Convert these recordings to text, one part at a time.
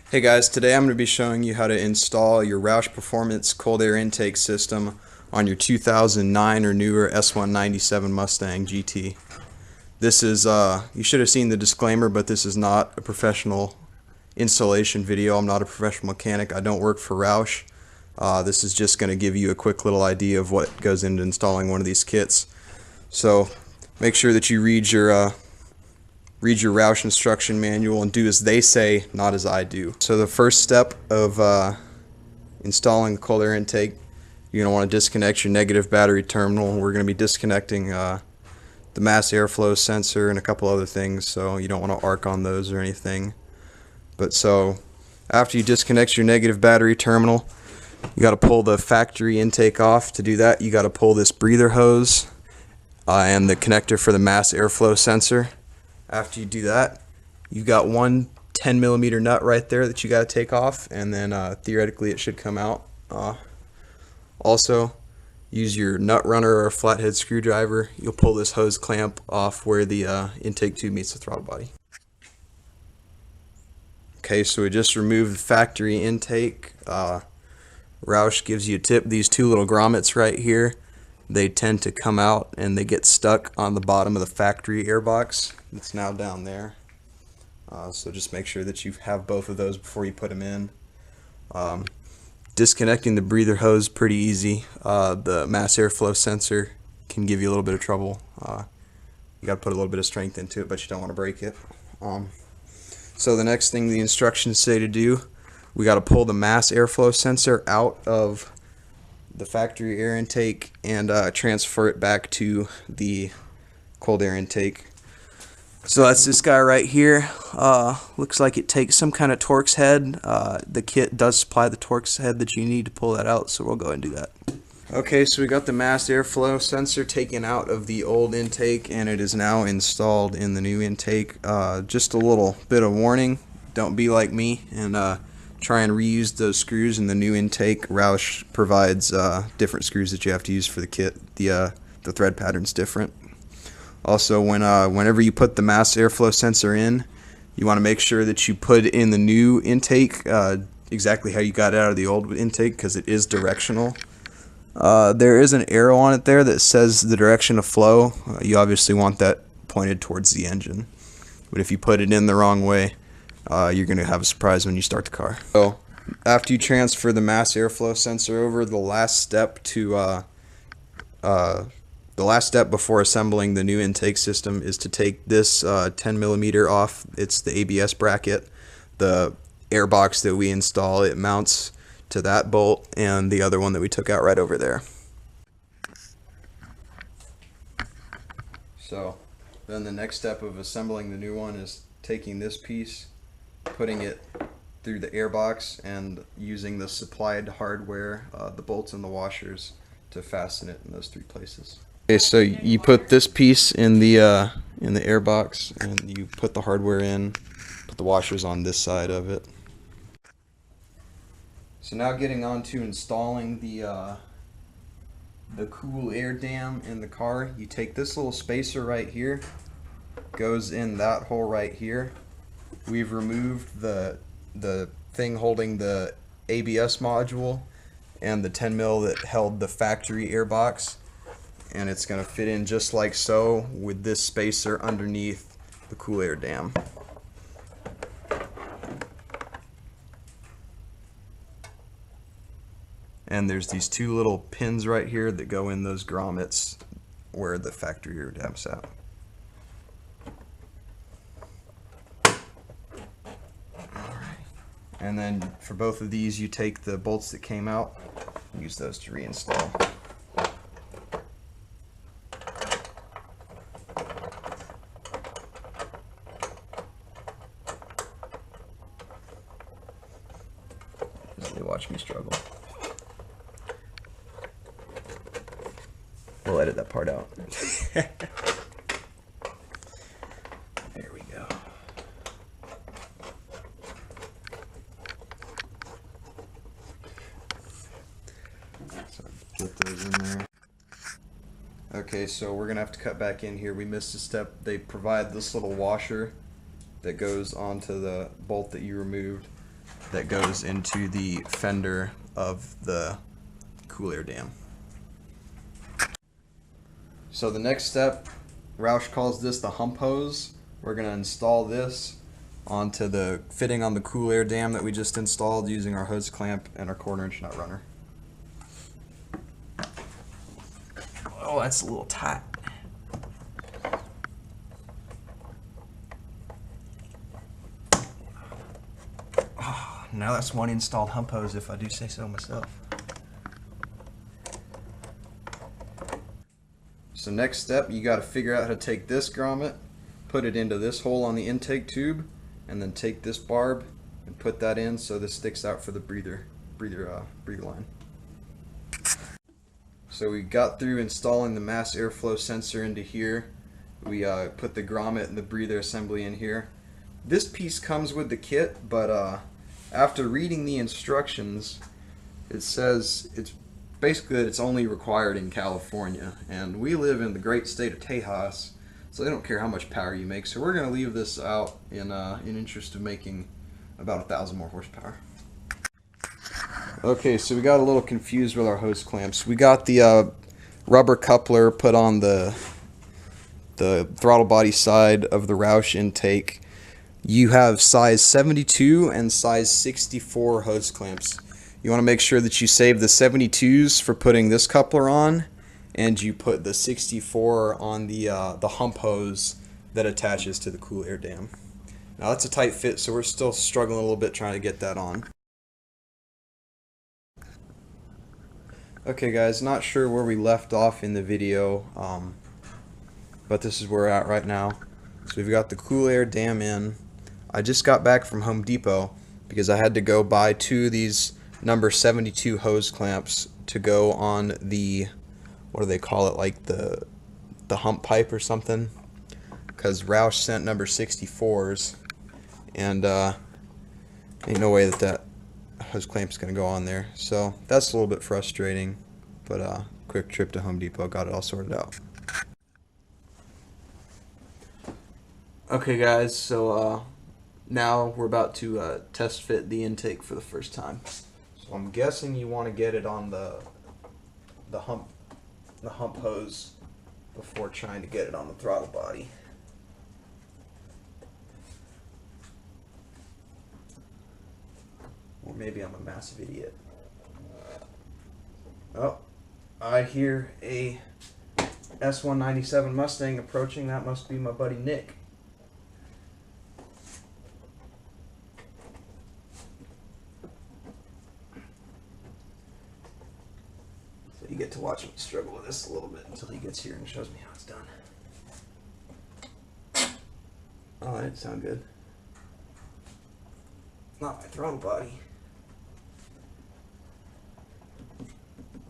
Hey guys, today I'm going to be showing you how to install your Roush Performance cold air intake system on your 2009 or newer S197 Mustang GT. This is, you should have seen the disclaimer, but this is not a professional installation video. I'm not a professional mechanic. I don't work for Roush. This is just going to give you a quick little idea of what goes into installing one of these kits. So make sure that you read your Roush instruction manual and do as they say, not as I do. So the first step of installing the cold air intake, you're going to want to disconnect your negative battery terminal. We're going to be disconnecting the mass airflow sensor and a couple other things, so you don't want to arc on those or anything. But so after you disconnect your negative battery terminal, you got to pull the factory intake off. To do that, you got to pull this breather hose and the connector for the mass airflow sensor. After you do that, you got one 10mm nut right there that you got to take off, and then theoretically it should come out. Also, use your nut runner or a flathead screwdriver. You'll pull this hose clamp off where the intake tube meets the throttle body. Okay, so we just removed the factory intake. Roush gives you a tip. These two little grommets right here, they tend to come out and they get stuck on the bottom of the factory airbox. It's now down there. So just make sure that you have both of those before you put them in. Disconnecting the breather hose, pretty easy. The mass airflow sensor can give you a little bit of trouble. You got to put a little bit of strength into it, but you don't want to break it. So the next thing the instructions say to do, we got to pull the mass airflow sensor out of the factory air intake and transfer it back to the cold air intake. So that's this guy right here. Looks like it takes some kind of Torx head. The kit does supply the Torx head that you need to pull that out, so we'll go ahead and do that. Okay, so we got the mass airflow sensor taken out of the old intake, and it is now installed in the new intake. Just a little bit of warning, don't be like me and try and reuse those screws in the new intake. Roush provides different screws that you have to use for the kit. The thread pattern's different. Also, whenever you put the mass airflow sensor in, you want to make sure that you put in the new intake exactly how you got it out of the old intake, because it is directional. There is an arrow on it there that says the direction of flow. You obviously want that pointed towards the engine. But if you put it in the wrong way, you're going to have a surprise when you start the car. So after you transfer the mass airflow sensor over, the last step before assembling the new intake system is to take this 10mm off. It's the ABS bracket. The airbox that we install, it mounts to that bolt and the other one that we took out right over there. So then the next step of assembling the new one is taking this piece, putting it through the airbox, and using the supplied hardware, the bolts and the washers, to fasten it in those three places. Okay, so you put this piece in the airbox, and you put the hardware in, put the washers on this side of it. So now getting on to installing the cool air dam in the car. You take this little spacer right here, goes in that hole right here. We've removed the thing holding the ABS module and the 10mm that held the factory airbox, and it's going to fit in just like so with this spacer underneath the cool air dam. And there's these two little pins right here that go in those grommets where the factory air dam's at. And then for both of these, you take the bolts that came out and use those to reinstall. As they watch me struggle. We'll edit that part out. There we go. So get those in there. Okay, so we're gonna have to cut back in here. We missed a step. They provide this little washer that goes onto the bolt that you removed. that goes into the fender of the cool air dam. So the next step, Roush calls this the hump hose. We're going to install this onto the fitting on the cool air dam that we just installed using our hose clamp and our 1/4 inch nut runner. Oh, that's a little tight. Oh, now that's one installed hump hose if I do say so myself. So next step, you got to figure out how to take this grommet, put it into this hole on the intake tube, and then take this barb and put that in so this sticks out for the breather line. So we got through installing the mass airflow sensor into here. We put the grommet and the breather assembly in here. This piece comes with the kit, but after reading the instructions, it says it's basically that it's only required in California, and we live in the great state of Tejas, so they don't care how much power you make. So we're going to leave this out in interest of making about 1,000 more horsepower. Okay, so we got a little confused with our hose clamps. We got the rubber coupler put on the throttle body side of the Roush intake. You have size 72 and size 64 hose clamps. You want to make sure that you save the 72s for putting this coupler on, and you put the 64 on the hump hose that attaches to the cool air dam. Now that's a tight fit, so we're still struggling a little bit trying to get that on. Okay guys, not sure where we left off in the video, but this is where we're at right now. So we've got the cool air dam in. I just got back from Home Depot because I had to go buy 2 of these number 72 hose clamps to go on the, what do they call it, like the hump pipe or something, because Roush sent number 64s, and ain't no way that hose clamp's gonna go on there. So that's a little bit frustrating, but quick trip to Home Depot, got it all sorted out. Okay guys, so now we're about to test fit the intake for the first time. So I'm guessing you want to get it on the hump hose before trying to get it on the throttle body. Or maybe I'm a massive idiot. Oh, I hear a S197 Mustang approaching. That must be my buddy Nick. So you get to watch him struggle with this a little bit until he gets here and shows me how it's done. Oh, that didn't sound good. Not my throttle body.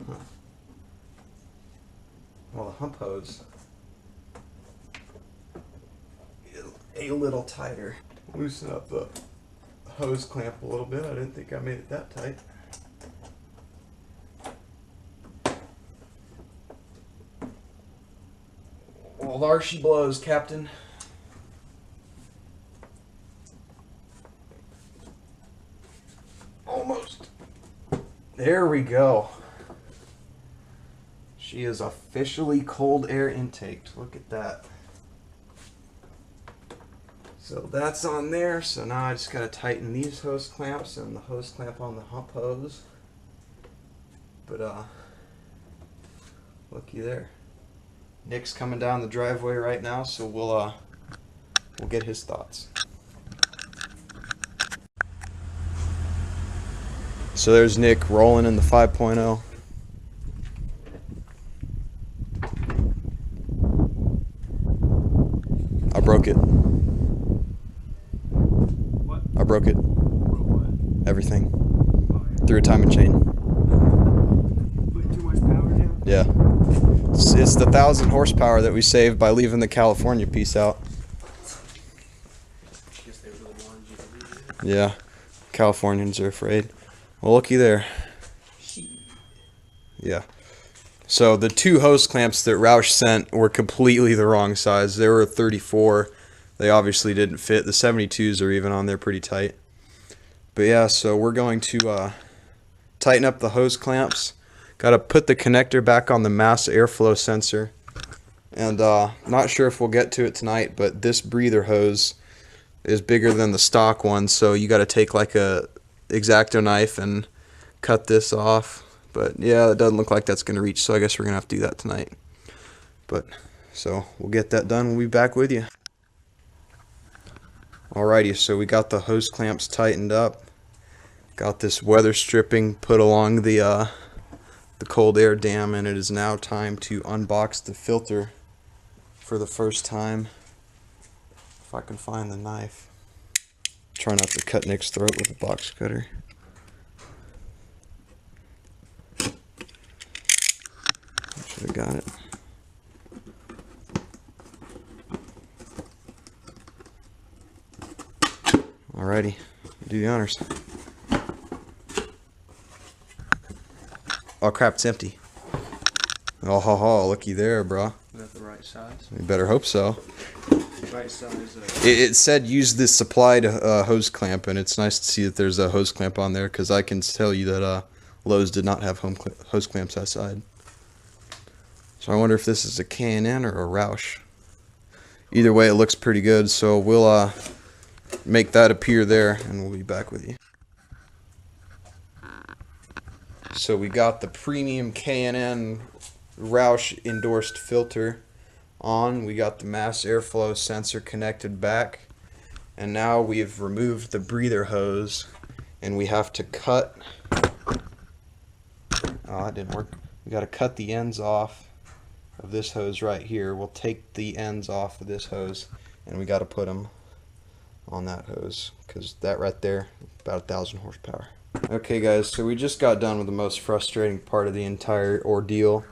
Huh. Well, the hump hose is a little tighter. Loosen up the hose clamp a little bit. I didn't think I made it that tight. Well, there she blows, Captain. Almost. There we go. She is officially cold air intaked. Look at that. So that's on there. So now I just gotta tighten these hose clamps and the hose clamp on the hump hose. But looky there. Nick's coming down the driveway right now, so we'll get his thoughts. So there's Nick rolling in the 5.0. I broke it. What? I broke it. Broke what? Everything. Oh, yeah. Through a timing chain. Put too much power down? Yeah. It's the 1,000 horsepower that we saved by leaving the California piece out. Guess they really wanted you to leave it. Yeah. Californians are afraid. Well, looky there. Yeah. So the 2 hose clamps that Roush sent were completely the wrong size. They were a 34. They obviously didn't fit. The 72s are even on there pretty tight. But yeah, so we're going to tighten up the hose clamps. Got to put the connector back on the mass airflow sensor. And not sure if we'll get to it tonight, but this breather hose is bigger than the stock one, so you got to take like a X-Acto knife and cut this off. But yeah, it doesn't look like that's going to reach, so I guess we're going to have to do that tonight. But so we'll get that done. We'll be back with you. Alrighty, so we got the hose clamps tightened up. Got this weather stripping put along the cold air dam, and it is now time to unbox the filter for the first time. If I can find the knife. Try not to cut Nick's throat with a box cutter. Should have got it. Alrighty, do the honors. Oh crap, it's empty. Oh ho ho, looky there, bro. Is that the right size? You better hope so. Right size. It said use this supplied hose clamp, and it's nice to see that there's a hose clamp on there, because I can tell you that Lowe's did not have hose clamps that side. So I wonder if this is a K&N or a Roush. Either way, it looks pretty good, so we'll make that appear there, and we'll be back with you. So we got the premium K&N Roush endorsed filter on. We got the mass airflow sensor connected back, and now we've removed the breather hose, and we have to cut. Oh, that didn't work. We got to cut the ends off of this hose right here. We'll take the ends off of this hose, and we got to put them on that hose, because that right there, about 1,000 horsepower. Okay guys, so we just got done with the most frustrating part of the entire ordeal.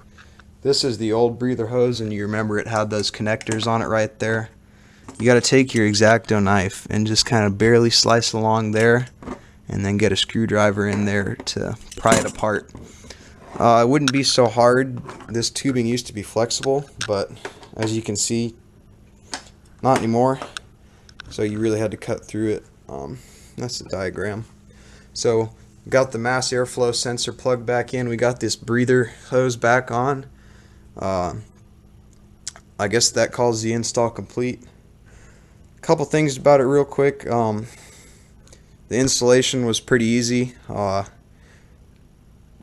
This is the old breather hose, and you remember it had those connectors on it right there. You got to take your X-Acto knife and just kind of barely slice along there, and then get a screwdriver in there to pry it apart. It wouldn't be so hard. This tubing used to be flexible, but as you can see, not anymore. So you really had to cut through it. That's the diagram. So got the mass airflow sensor plugged back in. We got this breather hose back on. I guess that calls the install complete. A couple things about it real quick. The installation was pretty easy. What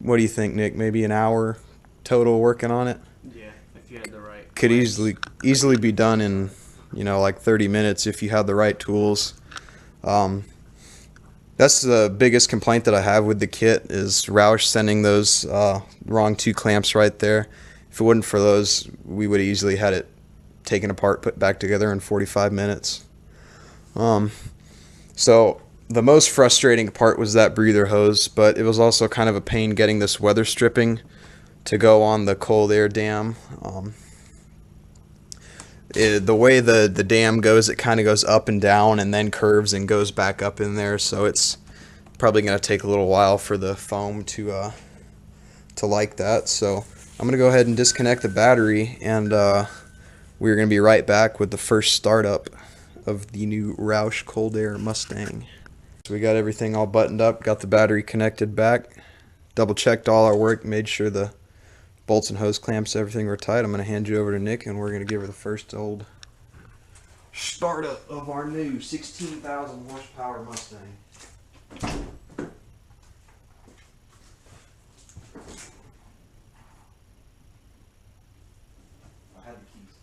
do you think, Nick? Maybe an hour total working on it? Yeah, if you had the right. Could easily be done in, you know, like 30 minutes if you had the right tools. That's the biggest complaint that I have with the kit, is Roush sending those wrong 2 clamps right there. If it wasn't for those, we would have easily had it taken apart, put back together in 45 minutes. So the most frustrating part was that breather hose, but it was also kind of a pain getting this weather stripping to go on the cold air dam. The way the dam goes, it kind of goes up and down and then curves and goes back up in there, so it's probably going to take a little while for the foam to like that. So I'm going to go ahead and disconnect the battery, and we're going to be right back with the first startup of the new Roush Cold Air Mustang. So we got everything all buttoned up, got the battery connected back, double checked all our work, made sure the bolts and hose clamps, everything were tight. I'm going to hand you over to Nick, and we're going to give her the first old startup of our new 16,000 horsepower Mustang. I had the keys.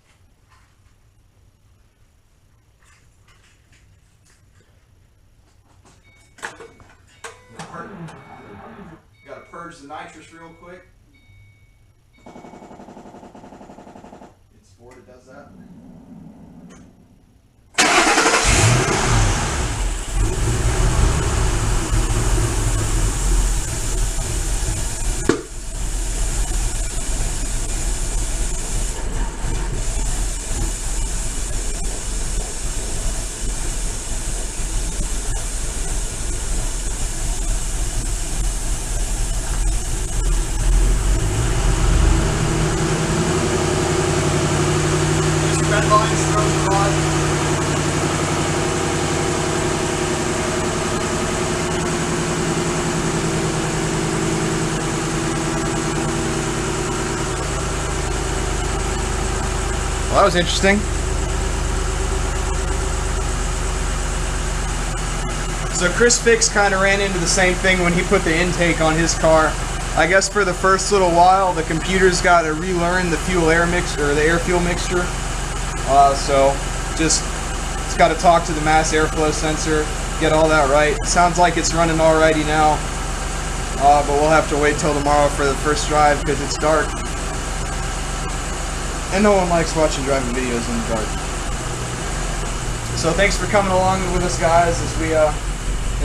Got to purge the nitrous real quick. It's Ford that does that. Well, that was interesting. So Chris Fix kind of ran into the same thing when he put the intake on his car. I guess for the first little while, the computer's got to relearn the fuel-air mixture, or the air-fuel mixture. So just, it's got to talk to the mass airflow sensor, get all that right. Sounds like it's running alrighty now, but we'll have to wait till tomorrow for the first drive because it's dark. And no one likes watching driving videos in the dark. So thanks for coming along with us, guys, as we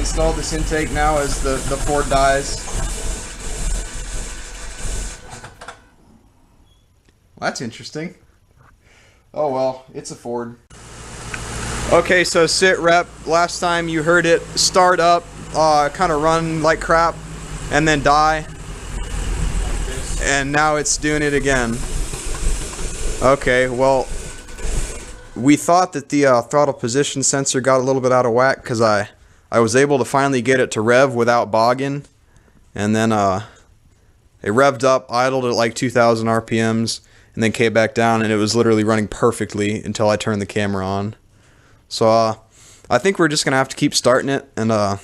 install this intake now as the Ford dies. Well, that's interesting. Oh well, it's a Ford. Okay, so sit rep. Last time you heard it start up, kind of run like crap, and then die. And now it's doing it again. Okay, well, we thought that the throttle position sensor got a little bit out of whack because I was able to finally get it to rev without bogging, and then it revved up, idled at like 2,000 RPMs, and then came back down, and it was literally running perfectly until I turned the camera on. So I think we're just gonna have to keep starting it and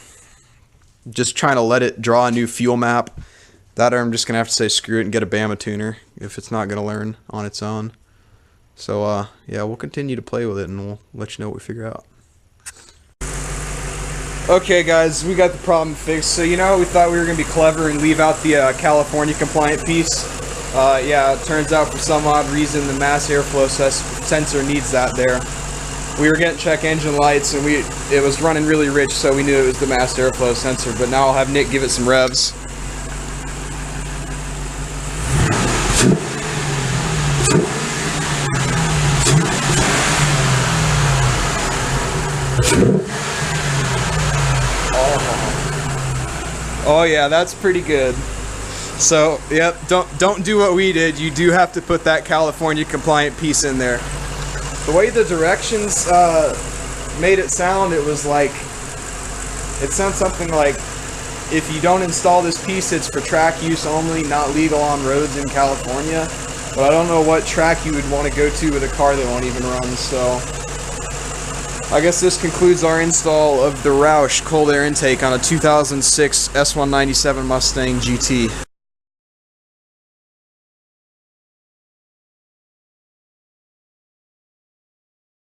just trying to let it draw a new fuel map. That, or I'm just gonna have to say screw it and get a Bama tuner if it's not gonna learn on its own. So yeah, we'll continue to play with it and we'll let you know what we figure out. Okay guys, we got the problem fixed. So you know, we thought we were gonna be clever and leave out the California compliant piece. Yeah, it turns out for some odd reason the mass airflow sensor needs that there. We were getting check engine lights and it was running really rich, so we knew it was the mass airflow sensor. But now I'll have Nick give it some revs. Oh yeah, that's pretty good. So, yep, don't do what we did. You do have to put that California compliant piece in there. The way the directions made it sound, it was like, it sounds something like, if you don't install this piece, it's for track use only, not legal on roads in California. But I don't know what track you would want to go to with a car that won't even run, so I guess this concludes our install of the Roush Cold Air Intake on a 2006 S197 Mustang GT.